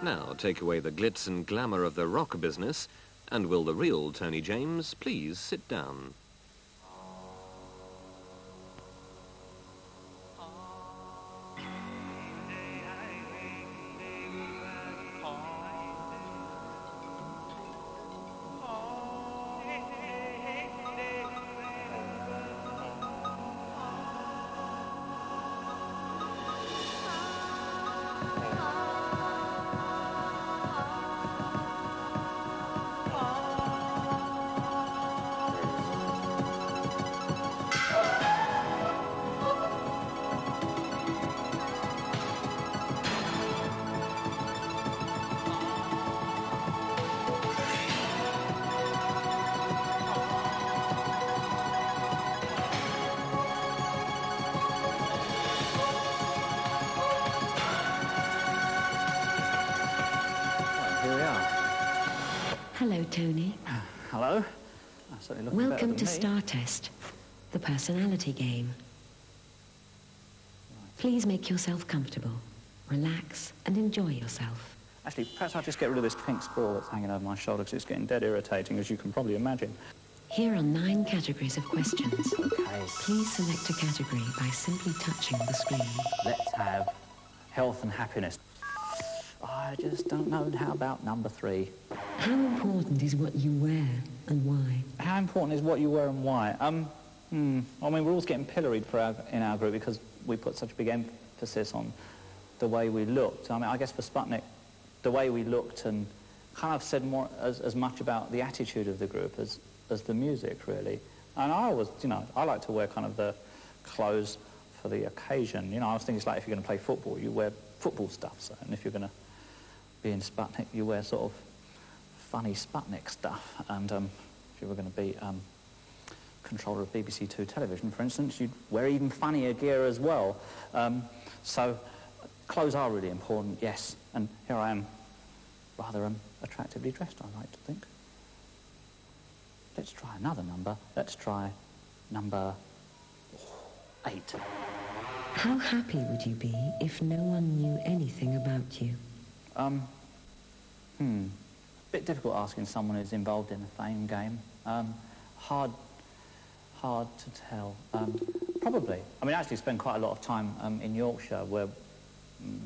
Now, take away the glitz and glamour of the rock business, and will the real Tony James please sit down? Hello, Tony. Hello. Welcome to Startest, the personality game. Please make yourself comfortable, relax, and enjoy yourself. Actually, perhaps I'll just get rid of this pink squirrel that's hanging over my shoulder because it's getting dead irritating, as you can probably imagine. Here are 9 categories of questions. Okay. Please select a category by simply touching the screen. Let's have health and happiness. I just don't know. How about number 3? How important is what you wear and why? How important is what you wear and why? I mean, we're always getting pilloried in our group because we put such a big emphasis on the way we looked. I mean, I guess for Sputnik, the way we looked and kind of said more as much about the attitude of the group as the music, really. And I always, I like to wear kind of the clothes for the occasion. I was thinking it's like if you're going to play football, you wear football stuff. So, and if you're going to be in Sputnik, you wear sort of funny Sputnik stuff. And if you were going to be controller of BBC Two television, for instance, you'd wear even funnier gear as well. So clothes are really important, yes. And here I am, rather attractively dressed, I like to think. Let's try another number. Let's try number 8. How happy would you be if no one knew anything about you? Bit difficult asking someone who's involved in the fame game. Hard to tell. Probably. I mean, I actually spend quite a lot of time in Yorkshire, where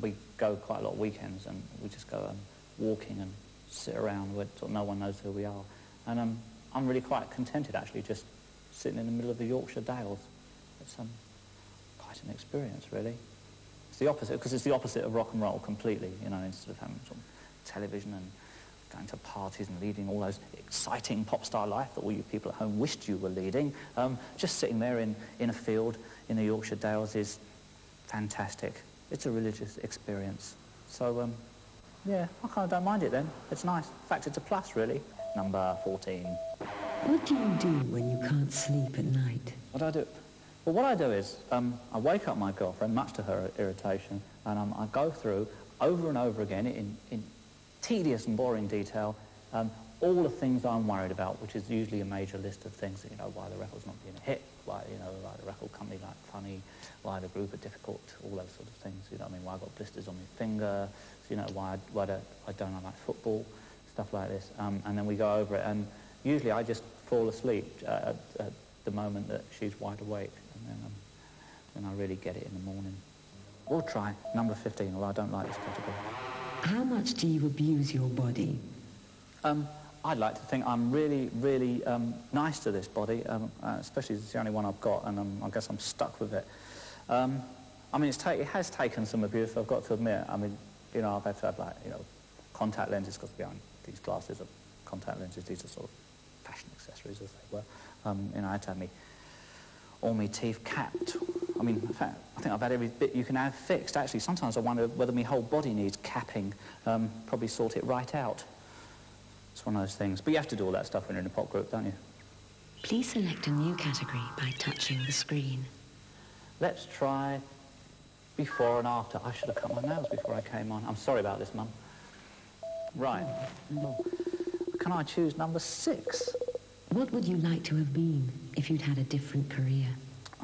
we go quite a lot of weekends, and we just go walking and sit around where sort of no one knows who we are. And I'm really quite contented, actually, just sitting in the middle of the Yorkshire Dales. It's quite an experience, really. It's the opposite, because it's the opposite of rock and roll completely, instead of having sort of television and going to parties and leading all those exciting pop star life that all you people at home wished you were leading. Just sitting there in a field in the Yorkshire Dales is fantastic. It's a religious experience. So, yeah, I kind of don't mind it then. It's nice. In fact, it's a plus, really. Number 14. What do you do when you can't sleep at night? What do I do? Well, what I do is I wake up my girlfriend, much to her irritation, and I go through over and over again in tedious and boring detail all the things I'm worried about, which is usually a major list of things. Why the record's not being a hit, why why the record company like funny, why the group are difficult, all those sort of things. Why I got blisters on my finger, why I don't like football, stuff like this. And then we go over it, and usually I just fall asleep at the moment that she's wide awake, and then I really get it in the morning. We'll try number 15, although I don't like this category. How much do you abuse your body? I'd like to think I'm really, really nice to this body, especially it's the only one I've got, and I guess I'm stuck with it. I mean, it has taken some abuse, I've got to admit. I mean, I've had to have, contact lenses, because behind these glasses are contact lenses. These are sort of fashion accessories, as they were. I had to have all my teeth capped. I mean, in fact, I think I've had every bit you can have fixed. Actually, sometimes I wonder whether my whole body needs capping. Probably sort it right out. It's one of those things. But you have to do all that stuff when you're in a pop group, don't you? Please select a new category by touching the screen. Let's try before and after. I should have cut my nails before I came on. I'm sorry about this, Mum. Right. Oh. Can I choose number 6? What would you like to have been if you'd had a different career?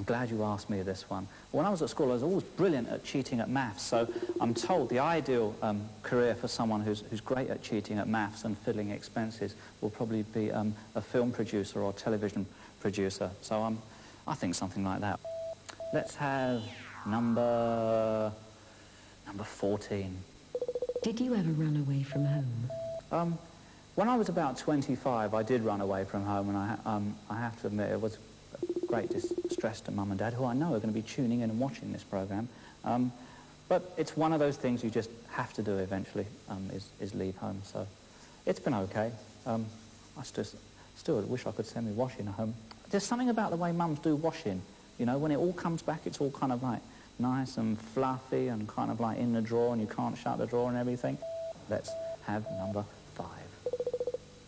I'm glad you asked me this one. When I was at school, I was always brilliant at cheating at maths, so I'm told the ideal career for someone who's great at cheating at maths and fiddling expenses will probably be a film producer or television producer. So I think something like that. Let's have number 14. Did you ever run away from home? When I was about 25, I did run away from home, and I have to admit it was great distress to Mum and Dad, who I know are going to be tuning in and watching this programme. But it's one of those things you just have to do eventually, is leave home. So it's been okay. I still wish I could send me washing home. There's something about the way mums do washing. You know, when it all comes back, it's all kind of like nice and fluffy and kind of like in the drawer, and you can't shut the drawer and everything. Let's have number 5.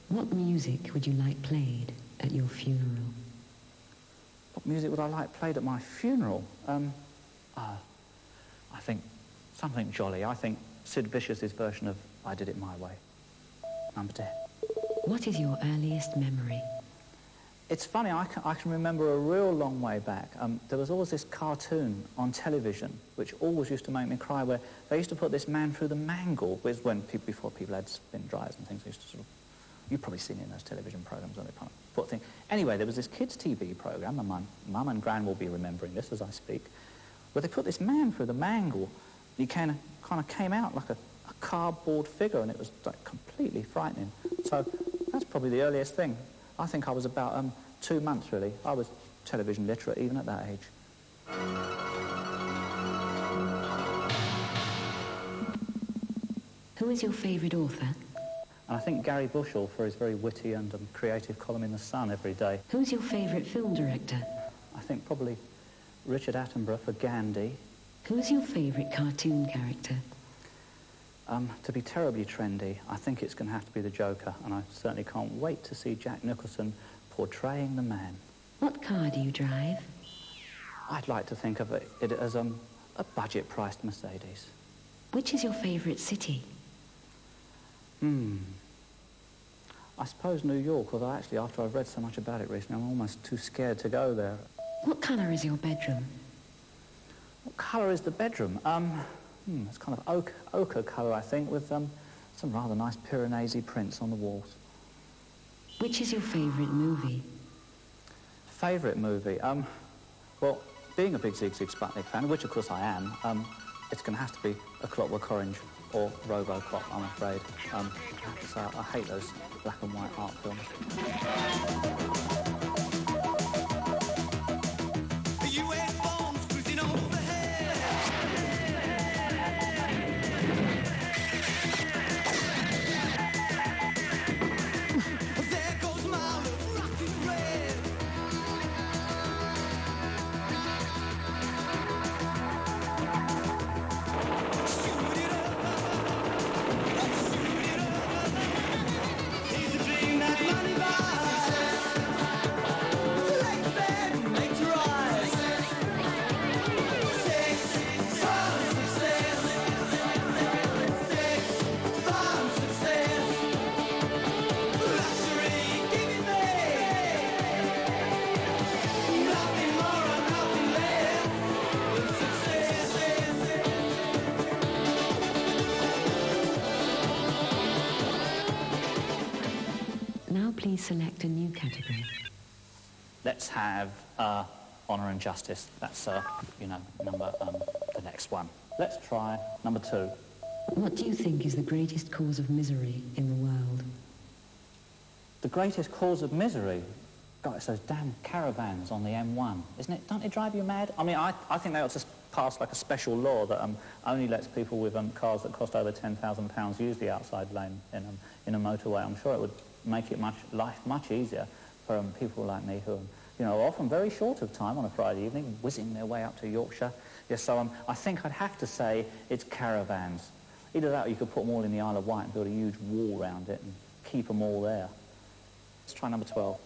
What music would you like played at your funeral? What music would I like played at my funeral? I think something jolly. I think Sid Vicious's version of I Did It My Way. Number 10. What is your earliest memory? It's funny, I can remember a real long way back. There was always this cartoon on television which always used to make me cry, where they used to put this man through the mangle, before people had spin dryers and things. They used to sort of, you've probably seen it in those television programmes when they kind of put things. Anyway, there was this kids' TV programme, and my mum and gran will be remembering this as I speak, where they put this man through the mangle. He kind of came out like a cardboard figure, and it was like completely frightening. So that's probably the earliest thing. I think I was about 2 months, really. I was television literate even at that age. Who is your favourite author? And I think Gary Bushell, for his very witty and creative column in The Sun every day. Who's your favourite film director? I think probably Richard Attenborough for Gandhi. Who's your favourite cartoon character? To be terribly trendy, I think it's going to have to be the Joker, and I certainly can't wait to see Jack Nicholson portraying the man. What car do you drive? I'd like to think of it as a budget-priced Mercedes. Which is your favourite city? I suppose New York, although actually after I've read so much about it recently, I'm almost too scared to go there. What colour is your bedroom? What colour is the bedroom? It's kind of ochre colour, I think, with some rather nice Piranesi prints on the walls. Which is your favourite movie? Favourite movie? Well, being a big Sigue Sputnik fan, which of course I am, it's going to have to be A Clockwork Orange or RoboCop, I'm afraid. I have to say, I hate those black and white art films. Please select a new category. Let's have honour and justice. That's, number, the next one. Let's try number 2. What do you think is the greatest cause of misery in the world? The greatest cause of misery? God, it's those damn caravans on the M1, isn't it? Don't they drive you mad? I mean, I think they ought to pass like a special law that only lets people with cars that cost over £10,000 use the outside lane in a motorway. I'm sure it would make life much easier for people like me who are often very short of time on a Friday evening, whizzing their way up to Yorkshire. Yes, so I think I'd have to say it's caravans. Either that or you could put them all in the Isle of Wight and build a huge wall around it and keep them all there. Let's try number 12.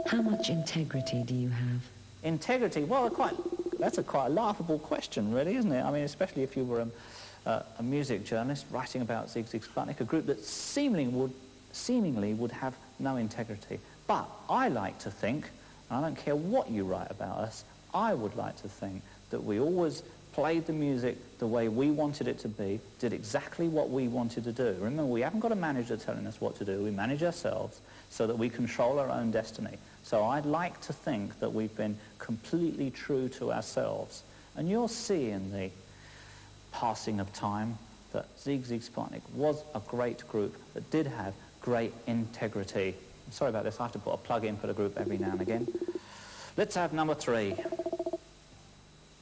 How much integrity do you have? Integrity? Well, that's quite a laughable question, really, isn't it? I mean, especially if you were a music journalist writing about Sigue Sputnik, a group that seemingly would have no integrity. But I like to think, and I don't care what you write about us, I would like to think that we always played the music the way we wanted it to be, did exactly what we wanted to do. Remember, we haven't got a manager telling us what to do. We manage ourselves so that we control our own destiny. So I'd like to think that we've been completely true to ourselves. And you'll see in the passing of time that Sigue, Sputnik was a great group that did have great integrity. I'm sorry about this, I have to put a plug in for the group every now and again. Let's have number 3.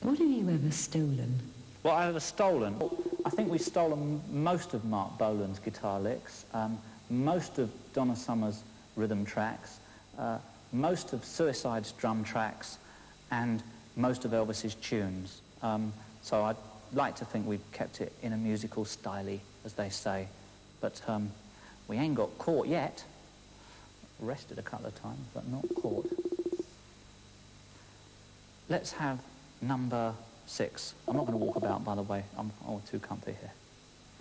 What have you ever stolen? What I ever stolen? I think we've stolen most of Mark Bolan's guitar licks, most of Donna Summer's rhythm tracks, most of Suicide's drum tracks, and most of Elvis's tunes. So I'd like to think we've kept it in a musical style, as they say. But we ain't got caught yet. Arrested a couple of times, but not caught. Let's have number 6. I'm not going to walk about, by the way. I'm too comfy here.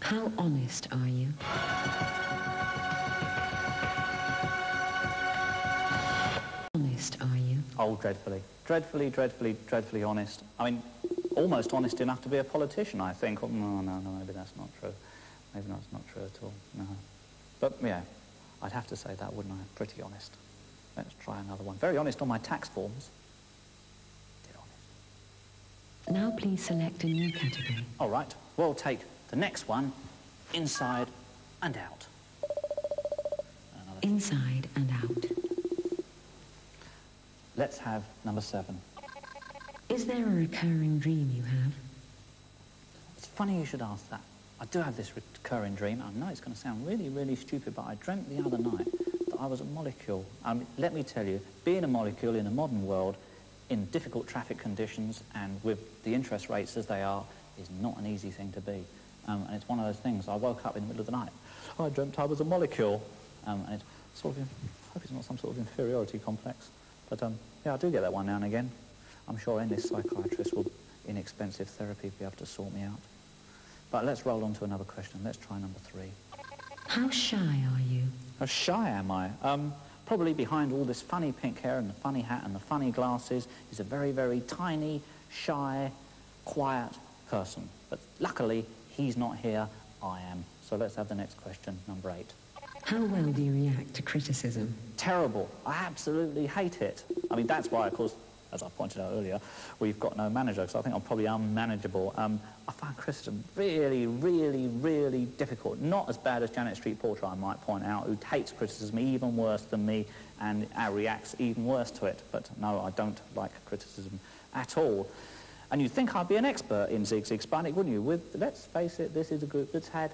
How honest are you? Honest are you? Oh, dreadfully. Dreadfully, dreadfully, dreadfully honest. I mean, almost honest enough to be a politician, I think. Oh, no, maybe that's not true. Maybe that's not true at all, no. But, yeah, I'd have to say that, wouldn't I? Pretty honest. Let's try another one. Very honest on my tax forms. Dead honest. Now please select a new category. All right, we'll take the next one, inside and out. Inside and out. Let's have number 7. Is there a recurring dream you have? It's funny you should ask that. I do have this recurring dream. I know it's going to sound really, really stupid, but I dreamt the other night that I was a molecule. Let me tell you, being a molecule in a modern world, in difficult traffic conditions and with the interest rates as they are, is not an easy thing to be. And it's one of those things. I woke up in the middle of the night. I dreamt I was a molecule. And it's sort of, I hope it's not some sort of inferiority complex. But yeah, I do get that one now and again. I'm sure any psychiatrist will, inexpensive therapy, be able to sort me out. But let's roll on to another question. Let's try number 3. How shy are you? How shy am I? Probably behind all this funny pink hair and the funny hat and the funny glasses is a very, very tiny, shy, quiet person. But luckily, he's not here, I am. So let's have the next question, number 8. How well do you react to criticism? Terrible. I absolutely hate it. I mean, that's why, of course, as I pointed out earlier, we've got no manager, because I think I'm probably unmanageable. I find criticism really, really, really difficult. Not as bad as Janet Street Porter, I might point out, who hates criticism even worse than me and reacts even worse to it. But no, I don't like criticism at all. And you'd think I'd be an expert in Sigue, Sputnik, wouldn't you? Let's face it, this is a group that's had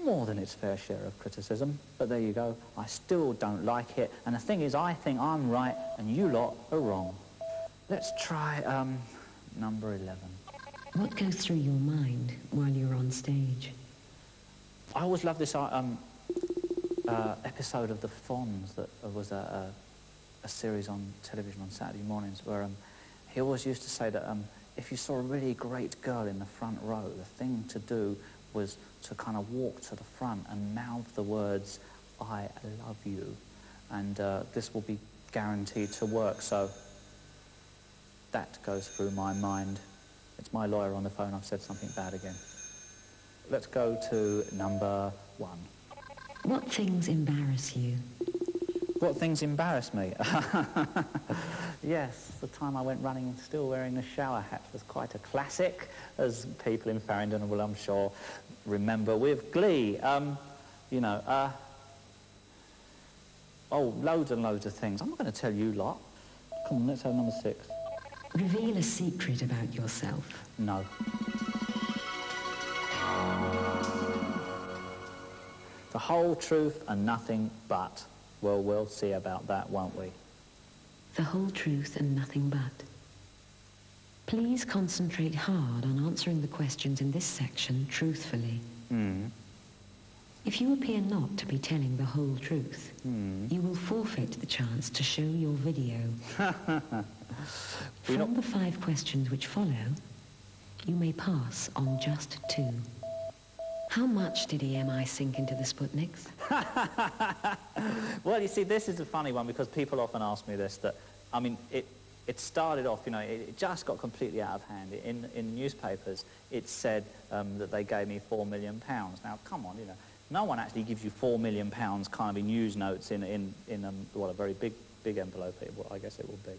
more than its fair share of criticism. But there you go. I still don't like it. And the thing is, I think I'm right and you lot are wrong. Let's try number 11. What goes through your mind while you're on stage? I always loved this episode of The Fonz that was a series on television on Saturday mornings where he always used to say that if you saw a really great girl in the front row, the thing to do was to kind of walk to the front and mouth the words, "I love you." And this will be guaranteed to work, so that goes through my mind. It's my lawyer on the phone. I've said something bad again. Let's go to number 1. What things embarrass you? What things embarrass me? Yes, the time I went running still wearing a shower hat was quite a classic, as people in Farringdon will, I'm sure, remember with glee. You know, oh, loads and loads of things. I'm not going to tell you lot. Come on, let's have number 6. Reveal a secret about yourself. No. The whole truth and nothing but. Well, we'll see about that, won't we? The whole truth and nothing but. Please concentrate hard on answering the questions in this section truthfully. If you appear not to be telling the whole truth, you will forfeit the chance to show your video. From the 5 questions which follow, you may pass on just 2. How much did EMI sink into the Sputniks? Well, you see, this is a funny one because people often ask me this, that, I mean, it started off, you know, it just got completely out of hand. In newspapers, it said that they gave me £4 million. Now, come on, you know, no one actually gives you £4 million kind of in news notes in well, a very big envelope, I guess it will be.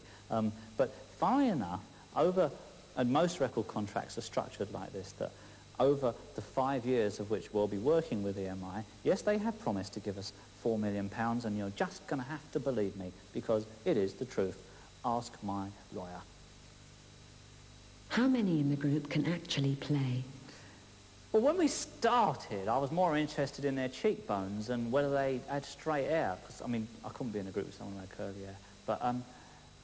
But funnily enough, and most record contracts are structured like this, that over the 5 years of which we'll be working with EMI, yes, they have promised to give us £4 million, and you're just going to have to believe me, because it is the truth. Ask my lawyer. How many in the group can actually play? Well, when we started, I was more interested in their cheekbones and whether they had straight hair, because, I mean, I couldn't be in a group with someone who had curly hair. But,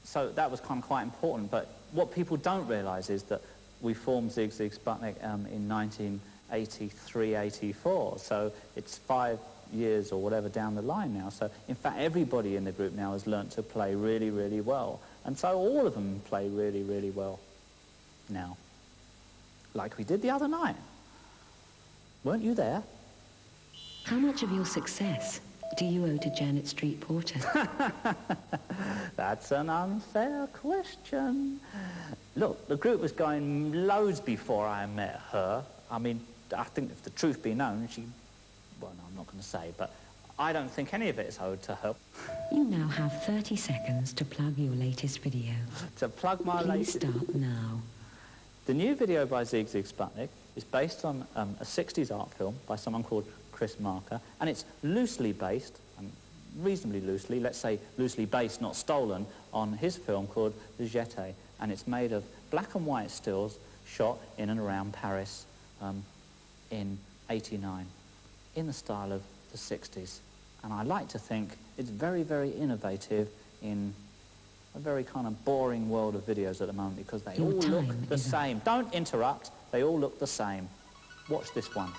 so that was kind of quite important. But what people don't realise is that we formed Sigue Sputnik in 1983, 84. So it's 5 years or whatever down the line now. So, in fact, everybody in the group now has learnt to play really, really well. And so all of them play really, really well now. Like we did the other night. Weren't you there? How much of your success do you owe to Janet Street Porter? That's an unfair question. Look, the group was going loads before I met her. I mean, I think if the truth be known, well, no, I'm not going to say, but I don't think any of it is owed to her. You now have 30 seconds to plug your latest video. To plug my latest... Please start now. The new video by Sigue Sputnik is based on a 60s art film by someone called Chris Marker, and it's loosely based, reasonably loosely, let's say loosely based, not stolen, on his film called The Jetée, and it's made of black and white stills shot in and around Paris in '89, in the style of the 60s. And I like to think it's very, very innovative in a very kind of boring world of videos at the moment, because they all look the same. Don't interrupt. They all look the same. Watch this one.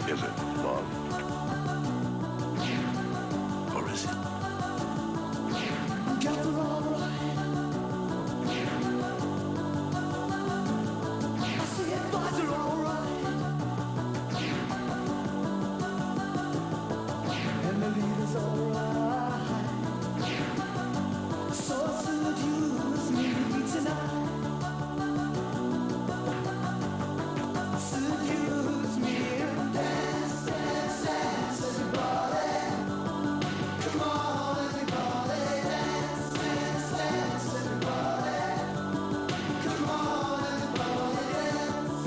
Is it love? Or is it? Get it all right. I see it, but they're all right. And the leader's all right. So seduce me tonight. Seduce me and dance, dance, dance, everybody. Come on, everybody, dance, dance, dance, everybody. Come on, everybody, dance.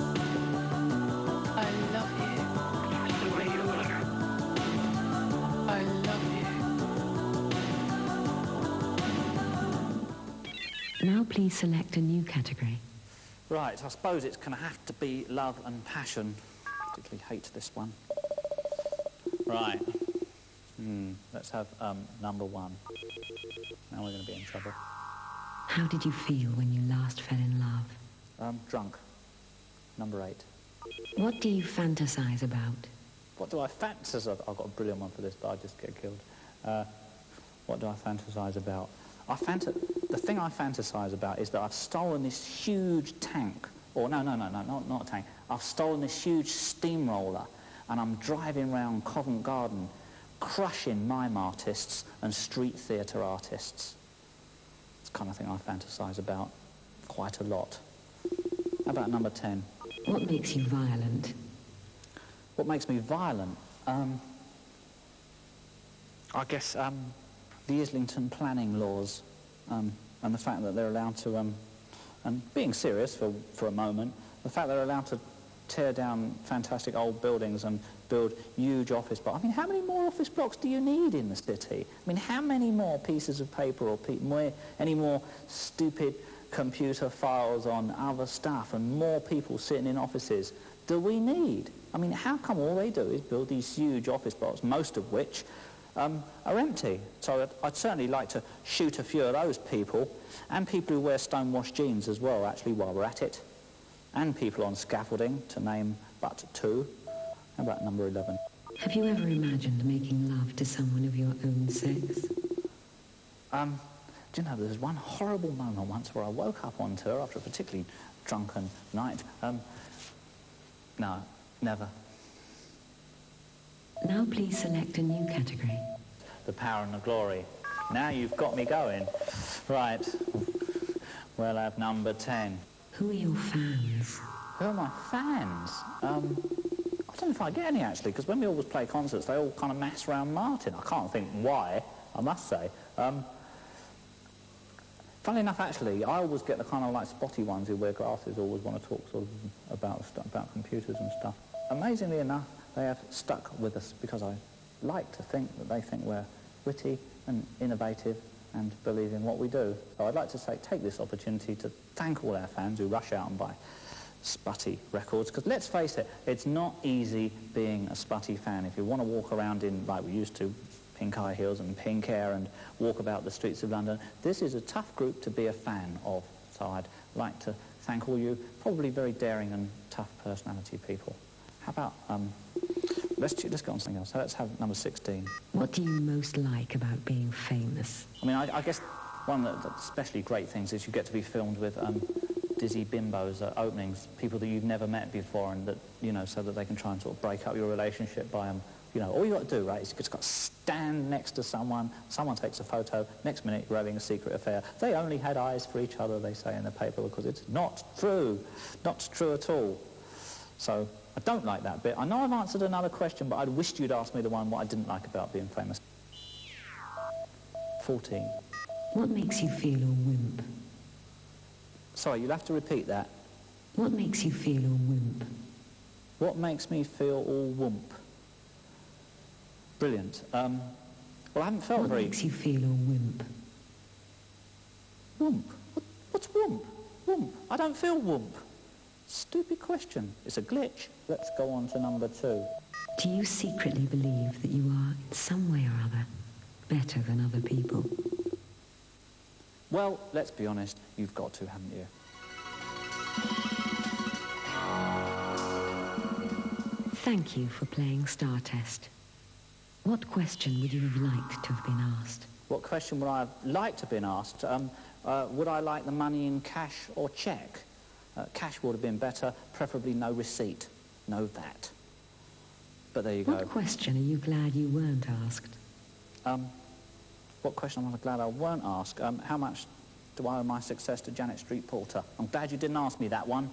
I love you the way you are. I love you. Now please select a new category. Right, I suppose it's going to have to be love and passion. Particularly hate this one. Right. Let's have number 1. Now we're going to be in trouble. How did you feel when you last fell in love? Drunk. Number 8. What do you fantasize about? What do I fantasize about? I've got a brilliant one for this, but I just get killed. What do I fantasize about? The thing I fantasize about is that I've stolen this huge tank. Or no, not a tank. I've stolen this huge steamroller, and I'm driving around Covent Garden, crushing mime artists and street theatre artists. It's the kind of thing I fantasize about quite a lot. How about number 10? What makes you violent? What makes me violent? I guess the Islington planning laws, and the fact that they're allowed to, and being serious for a moment, the fact that they're allowed to tear down fantastic old buildings and build huge office blocks. I mean, how many more office blocks do you need in the city? I mean, how many more pieces of paper or any more stupid computer files on other stuff and more people sitting in offices do we need? I mean, how come all they do is build these huge office blocks, most of which are empty? So I'd certainly like to shoot a few of those people, and people who wear stonewashed jeans as well, actually, while we're at it, and people on scaffolding, to name but 2. How about number 11? Have you ever imagined making love to someone of your own sex? Do you know, there was one horrible moment once where I woke up on tour after a particularly drunken night, No, never. Now please select a new category. The power and the glory. Now you've got me going. Right. We'll have number 10. Who are your fans? Who are my fans? I don't know if I get any, actually, because when we always play concerts, they all kind of mass around Martin. I can't think why, I must say. Funnily enough, actually, I always get the kind of like spotty ones who wear glasses, always want to talk sort of about computers and stuff. Amazingly enough, they have stuck with us because I like to think that they think we're witty and innovative and believe in what we do. So I'd like to say, take this opportunity to thank all our fans who rush out and buy Sputty records, because let's face it, it's not easy being a Sputty fan. If you want to walk around in, like we used to, pink high heels and pink hair and walk about the streets of London, this is a tough group to be a fan of. So I'd like to thank all you probably very daring and tough personality people. How about, let's go on something else. So let's have number 16. What do you most like about being famous? I mean, I guess one of the especially great things is you get to be filmed with dizzy bimbos at openings, people that you've never met before, and that, you know, so that they can try and sort of break up your relationship by you know, all you got to do, right, is you just got to stand next to someone takes a photo, next minute you're having a secret affair. They only had eyes for each other, they say in the paper, because it's not true. Not true at all. So I don't like that bit. I know I've answered another question, but I'd wished you'd asked me the one what I didn't like about being famous. 14. What makes you feel all wimp? Sorry, you'll have to repeat that. What makes you feel all wimp? What makes me feel all whoomp? Brilliant. Well, I haven't felt What very... makes you feel all wimp? Whoomp? What's whoomp? Whoomp? I don't feel whoomp. Stupid question. It's a glitch. Let's go on to number 2. Do you secretly believe that you are, in some way or other, better than other people? Well, let's be honest, you've got to, haven't you? Thank you for playing Startest. What question would you have liked to have been asked? What question would I have liked to have been asked? Would I like the money in cash or cheque? Cash would have been better, preferably no receipt. No that. But there you go. What question are you glad you weren't asked? What question am I glad I weren't asked? How much do I owe my success to Janet Street Porter? I'm glad you didn't ask me that one.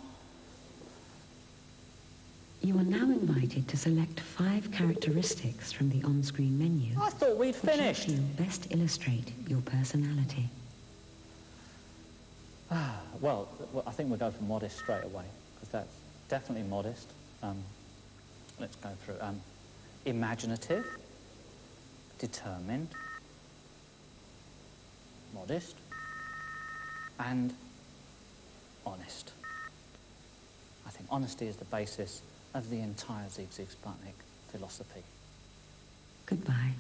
You are now invited to select 5 characteristics from the on-screen menu. I thought we'd finished. Which you feel best illustrate your personality. Well, I think we'll go for modest straight away, because that's definitely modest. Let's go through. Imaginative, determined, modest, and honest. I think honesty is the basis of the entire Sigue Sputnik philosophy. Goodbye.